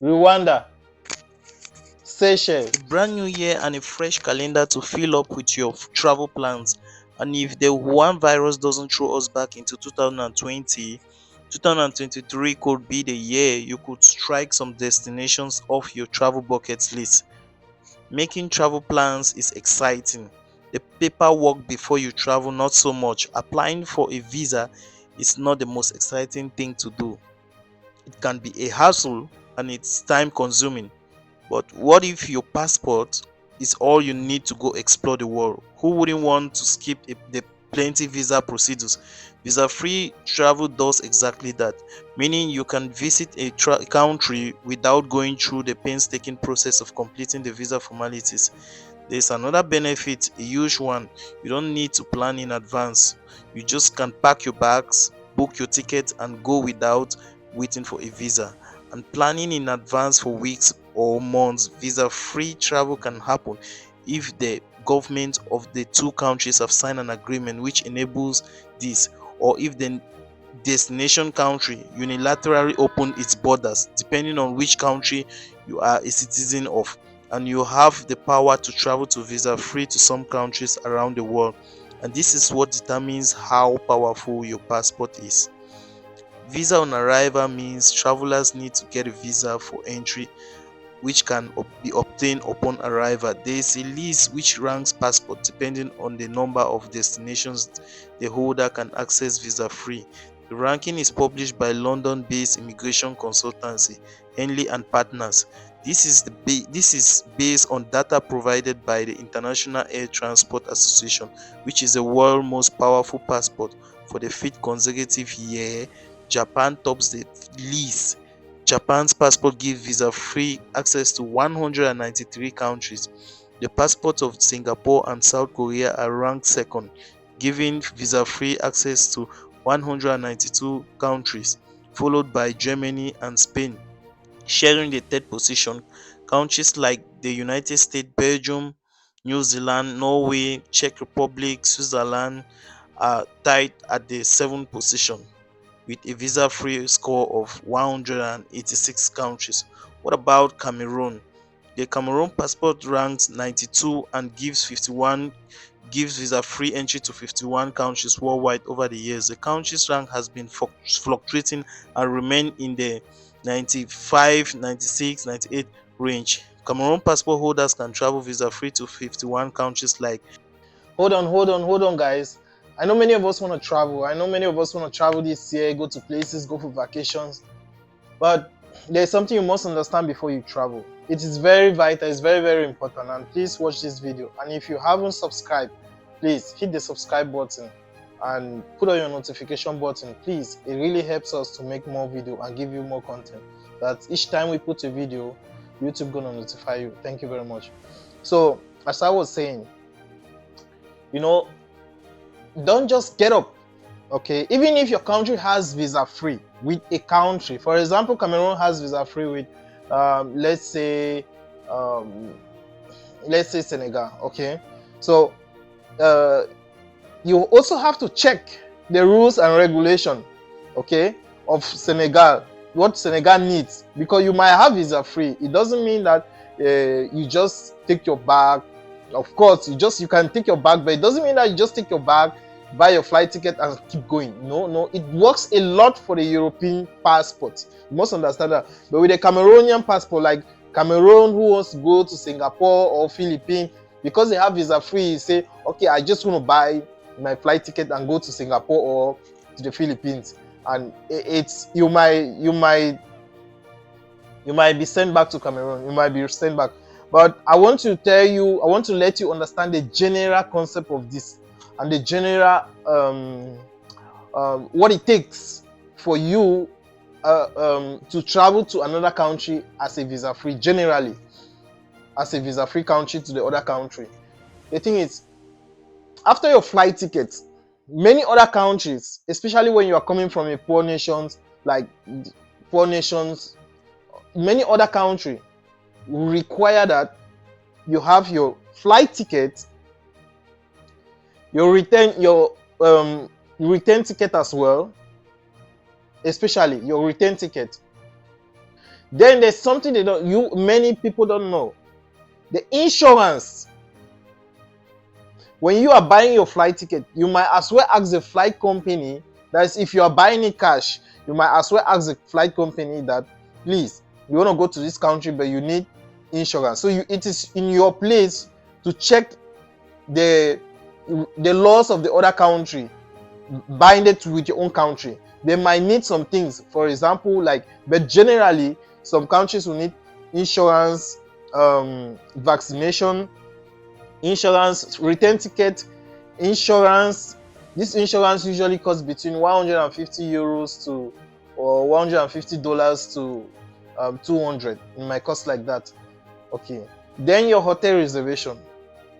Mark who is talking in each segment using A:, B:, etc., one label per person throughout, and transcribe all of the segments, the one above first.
A: Rwanda, Seychelles.
B: A brand new year and a fresh calendar to fill up with your travel plans. And if the Wuhan virus doesn't throw us back into 2020, 2023 could be the year you could strike some destinations off your travel bucket list. Making travel plans is exciting. The paperwork before you travel, not so much. Applying for a visa is not the most exciting thing to do. It can be a hassle and it's time consuming. But what if your passport is all you need to go explore the world? Who wouldn't want to skip the plenty visa procedures? Visa free travel does exactly that, meaning you can visit a country without going through the painstaking process of completing the visa formalities. There's another benefit, a huge one. You don't need to plan in advance. You just can pack your bags, book your ticket, and go without waiting for a visa. And planning in advance for weeks or months, visa free travel can happen if the government of the two countries have signed an agreement which enables this, or if the destination country unilaterally open its borders, depending on which country you are a citizen of, and you have the power to travel to visa free to some countries around the world. And this is what determines how powerful your passport is. Visa on arrival means travelers need to get a visa for entry, which can be obtained upon arrival. There is a list which ranks passport depending on the number of destinations the holder can access visa free. The ranking is published by London-based immigration consultancy Henley and Partners. This is based on data provided by the International Air Transport Association, which is the world's most powerful passport. For the fifth consecutive year, Japan tops the list. Japan's passport gives visa-free access to 193 countries. The passports of Singapore and South Korea are ranked second, giving visa-free access to 192 countries, followed by Germany and Spain. Sharing the third position, countries like the United States, Belgium, New Zealand, Norway, Czech Republic, Switzerland are tied at the seventh position with a visa-free score of 186 countries. What about Cameroon? The Cameroon passport ranks 92 and gives visa-free entry to 51 countries worldwide over the years. The country's rank has been fluctuating and remain in the 95, 96, 98 range. Cameroon passport holders can travel visa-free to 51 countries like
A: Hold on, guys. I know many of us want to travel. I know many of us want to travel this year, go to places, go for vacations. But there's something you must understand before you travel. It is very vital, it's very, very important. And please watch this video. And if you haven't subscribed, please hit the subscribe button and put on your notification button. Please, it really helps us to make more video and give you more content. That each time we put a video, YouTube gonna notify you. Thank you very much. So, as I was saying, you know, don't just get up, okay? Even if your country has visa free with a country, for example, Cameroon has visa free with let's say Senegal, okay? So you also have to check the rules and regulation, okay, of Senegal, what Senegal needs, because you might have visa free. It doesn't mean that you just take your bag. Of course, you can take your bag, but it doesn't mean that you just take your bag, buy your flight ticket and keep going. No, it works a lot for the European passport. You must understand that. But with a Cameroonian passport, like Cameroon who wants to go to Singapore or Philippines, because they have visa free, you say, okay, I just want to buy my flight ticket and go to Singapore or to the Philippines, and it's you might be sent back to Cameroon. You might be sent back. But I want to let you understand the general concept of this and the general what it takes for you to travel to another country as a visa free, generally as a visa free country to the other country. The thing is, after your flight ticket, many other countries, especially when you are coming from a poor nations, many other countries require that you have your flight ticket, your return ticket as well, especially your return ticket. Then there's something many people don't know. The insurance. When you are buying your flight ticket, you might as well ask the flight company. That is, if you are buying it cash, you might as well ask the flight company that, please, you want to go to this country, but you need insurance. So it is in your place to check the laws of the other country, bind it with your own country. They might need some things, for example, but generally, some countries will need insurance, vaccination, insurance, return ticket, insurance. This insurance usually costs between 150 euros to or $150 to 200. It might cost like that. Okay. Then your hotel reservation.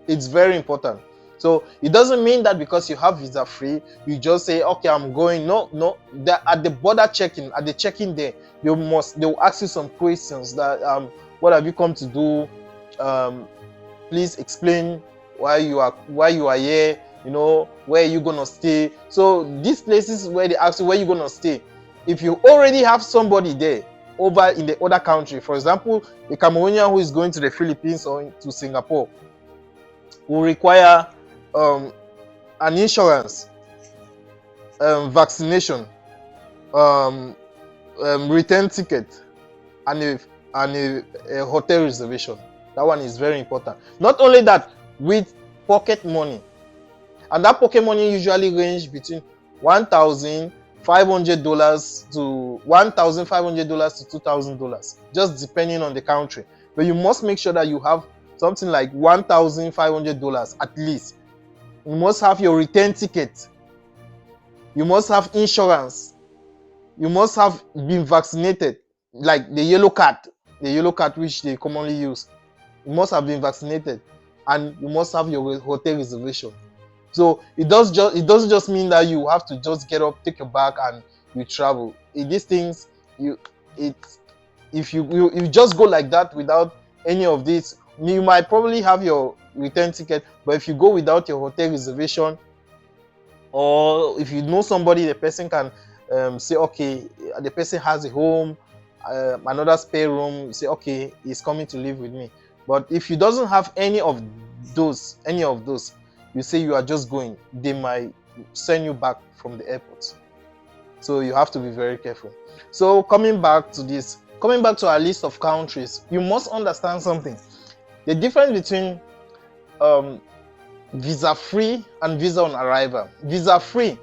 A: It's very important. So it doesn't mean that because you have visa free, you just say, okay, I'm going. No. At the border check-in, at the check-in there, they will ask you some questions that what have you come to do? Please explain why you are here. Where are you gonna stay? So these places where they ask you where you gonna stay, if you already have somebody there over in the other country, for example, a Cameroonian who is going to the Philippines or to Singapore, will require an insurance, vaccination, return ticket, and a hotel reservation. That one is very important. Not only that, with pocket money, and that pocket money usually range between $1,500 to $2,000, just depending on the country. But you must make sure that you have something like $1,500 at least. You must have your return ticket. You must have insurance. You must have been vaccinated, like the yellow card which they commonly use. You must have been vaccinated, and you must have your hotel reservation. So it doesn't just mean that you have to just get up, take your bag, and you travel. These things, if you just go like that without any of this, you might probably have your return ticket, but if you go without your hotel reservation, or if you know somebody, the person can say, okay, the person has a home, another spare room, say, okay, he's coming to live with me. But if you doesn't have any of those, you say you are just going, they might send you back from the airport. So you have to be very careful. So coming back to our list of countries, you must understand something. The difference between visa free and visa on arrival. Visa free,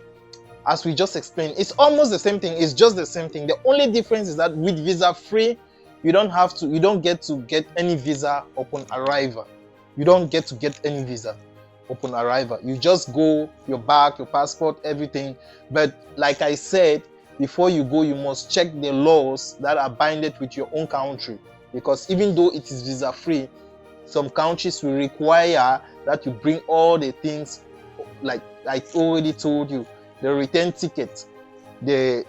A: as we just explained, it's almost the same thing. It's just the same thing. The only difference is that with visa free, you don't get to get any visa upon arrival. You don't get to get any visa upon arrival. You just go, your bag, your passport, everything. But like I said, before you go, you must check the laws that are binded with your own country. Because even though it is visa free, some countries will require that you bring all the things, like I already told you, the return ticket, the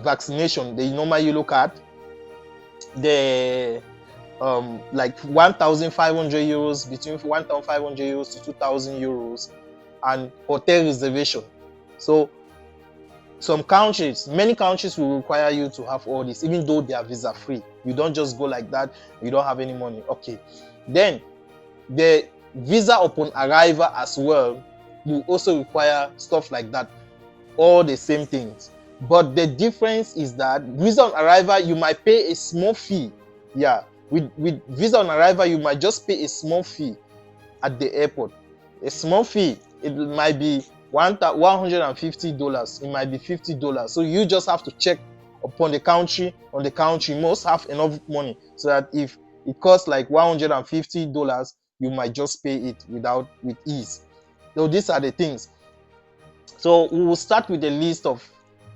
A: vaccination, the normal yellow card, the like 1,500 euros, between 1,500 euros to 2,000 euros, and hotel reservation. So many countries will require you to have all this, even though they are visa free. You don't just go like that, you don't have any money. Okay. Then the visa upon arrival as well will also require stuff like that, all the same things. But the difference is that visa on arrival, you might pay a small fee. Yeah, with visa on arrival, you might just pay a small fee at the airport. A small fee, it might be $150, it might be $50. So you just have to check upon the country. On the country, you must have enough money so that if it costs like $150, you might just pay it with ease. So these are the things. So we will start with the list of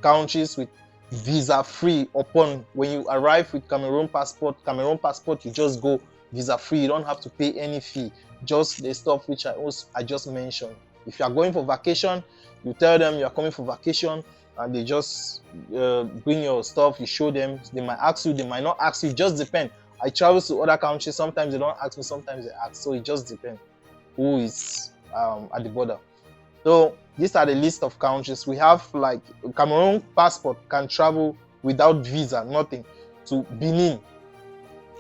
A: countries with visa free upon when you arrive with Cameroon passport. Cameroon passport, you just go visa free. You don't have to pay any fee. Just the stuff which I just mentioned. If you are going for vacation, you tell them you are coming for vacation, and they just bring your stuff. You show them. They might ask you. They might not ask you. It just depends. I travel to other countries. Sometimes they don't ask me. Sometimes they ask. So it just depends who is at the border. So these are the list of countries. We have like Cameroon passport can travel without visa, nothing. to Benin,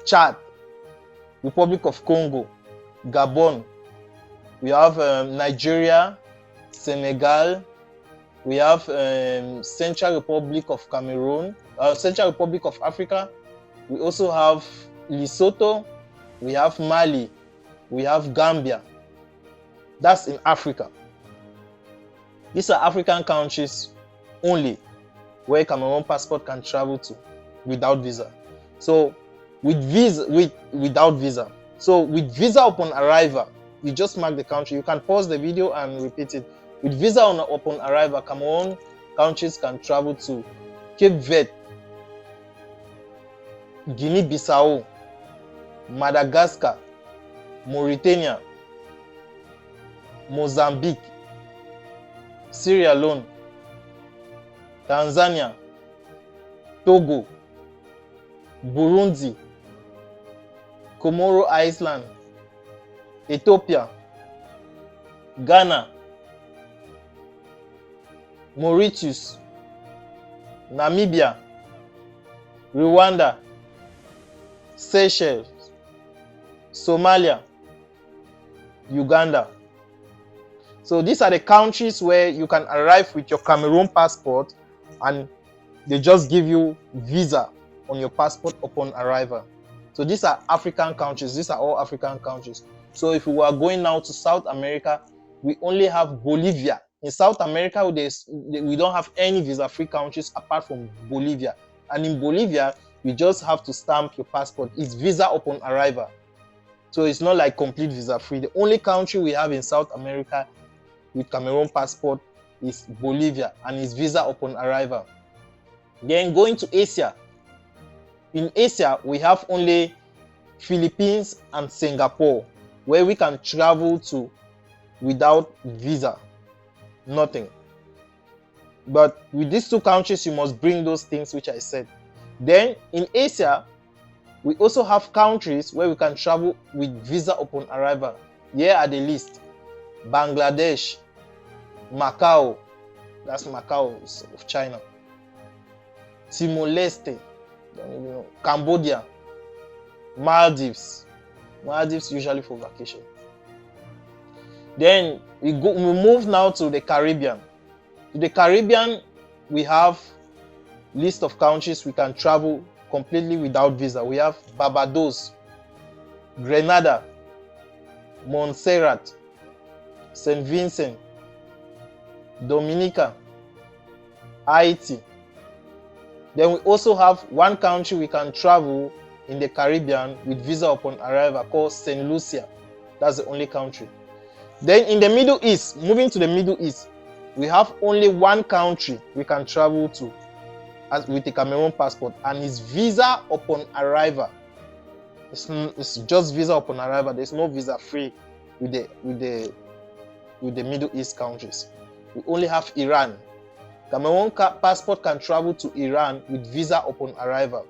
A: Chad, Republic of Congo, Gabon. We have Nigeria, Senegal. We have Central Republic of Cameroon, Central Republic of Africa. We also have Lesotho. We have Mali. We have Gambia. That's in Africa. These are African countries only where Cameroon passport can travel to without visa. So without visa. So with visa upon arrival, you just mark the country. You can pause the video and repeat it. With visa upon arrival, Cameroon countries can travel to Cape Verde, Guinea-Bissau, Madagascar, Mauritania, Mozambique, Sierra Leone, Tanzania, Togo, Burundi, Comoro Island, Ethiopia, Ghana, Mauritius, Namibia, Rwanda, Seychelles, Somalia, Uganda. So these are the countries where you can arrive with your Cameroon passport and they just give you visa on your passport upon arrival. So these are African countries. These are all African countries. So if we are going now to South America, we only have Bolivia. In South America, we don't have any visa-free countries apart from Bolivia. And in Bolivia, you just have to stamp your passport. It's visa upon arrival. So it's not like complete visa-free. The only country we have in South America with Cameroon passport is Bolivia, and it's visa upon arrival. Then going to Asia. In Asia, we have only Philippines and Singapore, where we can travel to without visa. Nothing. But with these two countries, you must bring those things which I said. Then in Asia, we also have countries where we can travel with visa upon arrival. Here are the list: Bangladesh, Macau, that's Macau of China, Timor-Leste, Cambodia, Maldives usually for vacation. Then we move now to the Caribbean. To the Caribbean, we have list of countries we can travel completely without visa. We have Barbados, Grenada, Montserrat, St. Vincent, Dominica, Haiti. Then we also have one country we can travel in the Caribbean with visa upon arrival called St. Lucia. That's the only country. Then in the Middle East, moving to the Middle East, we have only one country we can travel to with a Cameroon passport, and it's visa upon arrival. It's just visa upon arrival. There's no visa free with the Middle East countries. We only have Iran. Cameroon passport can travel to Iran with visa upon arrival,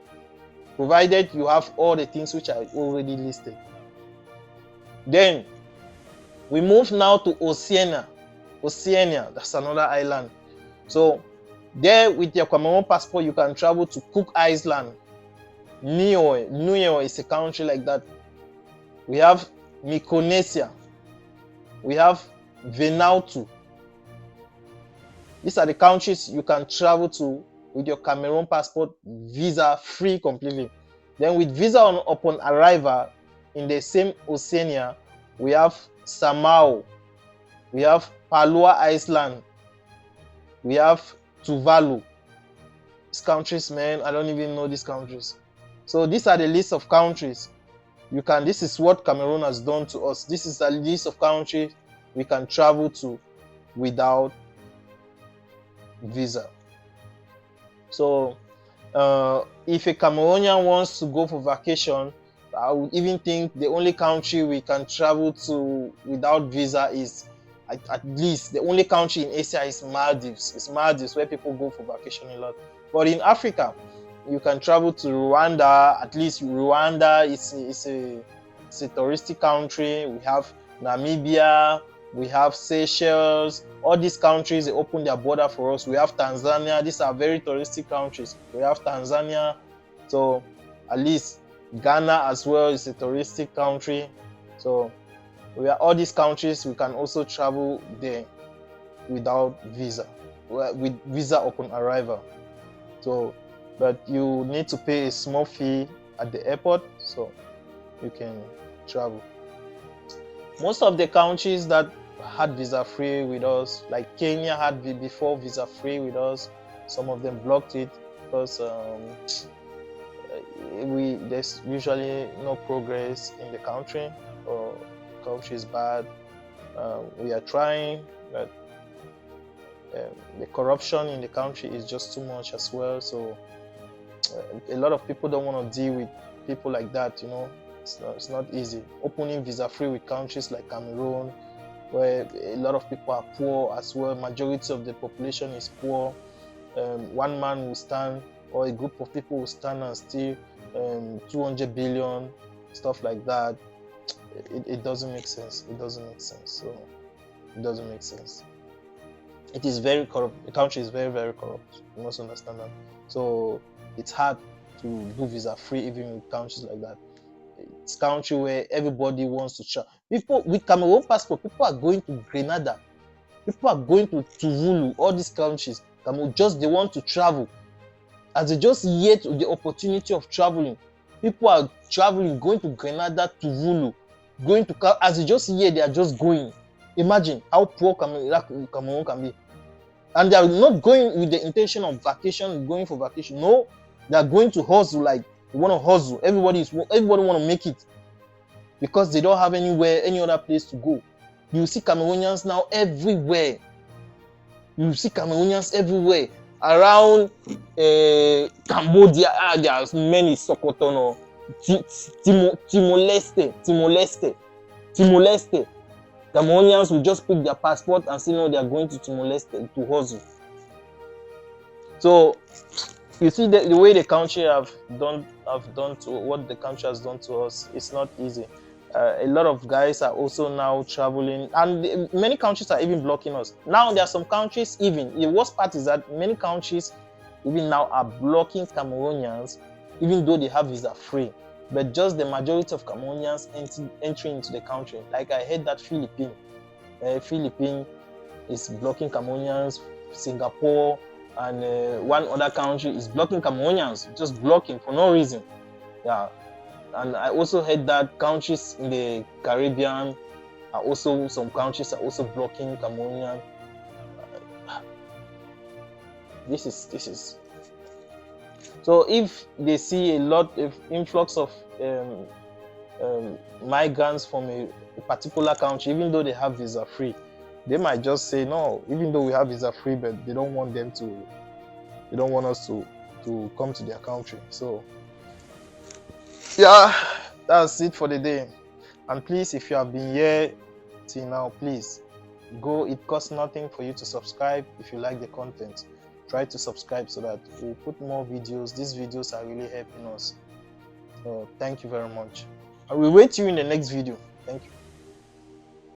A: provided you have all the things which I already listed. Then we move now to Oceania. Oceania, that's another island. So there with your Cameroon passport, you can travel to Cook Island. Niue is a country like that. We have Micronesia. We have Vanuatu. These are the countries you can travel to with your Cameroon passport, visa free completely. Then with visa upon arrival in the same Oceania, we have Samoa, we have Palua Island, we have Tuvalu. These countries, man, I don't even know these countries. So these are the list of countries this is what Cameroon has done to us. This is a list of countries we can travel to without visa. So if a Cameroonian wants to go for vacation, I would even think the only country we can travel to without visa is, at least the only country in Asia is Maldives. It's Maldives where people go for vacation a lot. But in Africa, you can travel to Rwanda. At least Rwanda is a touristic country. We have Namibia, we have Seychelles. All these countries, they open their border for us. We have Tanzania. These are very touristic countries. We have Tanzania, So at least Ghana as well is a touristic country. So we are all these countries, we can also travel there without visa, with visa upon arrival. So, but you need to pay a small fee at the airport, so you can travel. Most of the countries that had visa free with us, like Kenya had before visa free with us, some of them blocked it because there's usually no progress in the country, or the country is bad. We are trying, but the corruption in the country is just too much as well. So a lot of people don't want to deal with people like that. It's not easy. Opening visa free with countries like Cameroon, where a lot of people are poor as well. Majority of the population is poor. One man will stand, or a group of people will stand and steal 200 billion, stuff like that. It doesn't make sense. It doesn't make sense. So it doesn't make sense. It is very corrupt. The country is very, very corrupt. You must understand that. So it's hard to do visa free even with countries like that. It's a country where everybody wants to travel. People with Cameroon passport, people are going to Grenada. People are going to Tuvalu, all these countries. Cameroon, just they want to travel. As they just yet the opportunity of traveling, people are traveling, going to Grenada, Tuvalu, going to, as they just hear, they are just going. Imagine how poor Cameroon can be. And they are not going with the intention of vacation, going for vacation. No, they are going to hustle, like they want to hustle. Everybody want to make it because they don't have any other place to go. You see Cameroonians now everywhere. You see Cameroonians everywhere. Around Cambodia, there are many Sokoto, Timor-Leste. Cameroonians will just pick their passport and say no, they are going to Timor-Leste to hustle. So you see the way the country have done to what the country has done to us. It's not easy. A lot of guys are also now traveling, and many countries are even blocking us. Now there are some countries, even the worst part is that many countries even now are blocking Cameroonians, even though they have visa free. But just the majority of Cameroonians entering into the country. Like I heard that Philippines is blocking Cameroonians, Singapore, and one other country is blocking Cameroonians, just blocking for no reason. Yeah, and I also heard that countries in the Caribbean are also, some countries are also blocking Cameroonians. This is. So if they see a influx of migrants from a particular country, even though they have visa free, they might just say no. Even though we have visa free, but they don't want us to come to their country. So yeah, that's it for the day. And please, if you have been here till now, please go. It costs nothing for you to subscribe. If you like the content, try to subscribe so that we'll put more videos. These videos are really helping us. So thank you very much. I will wait you in the next video. Thank you.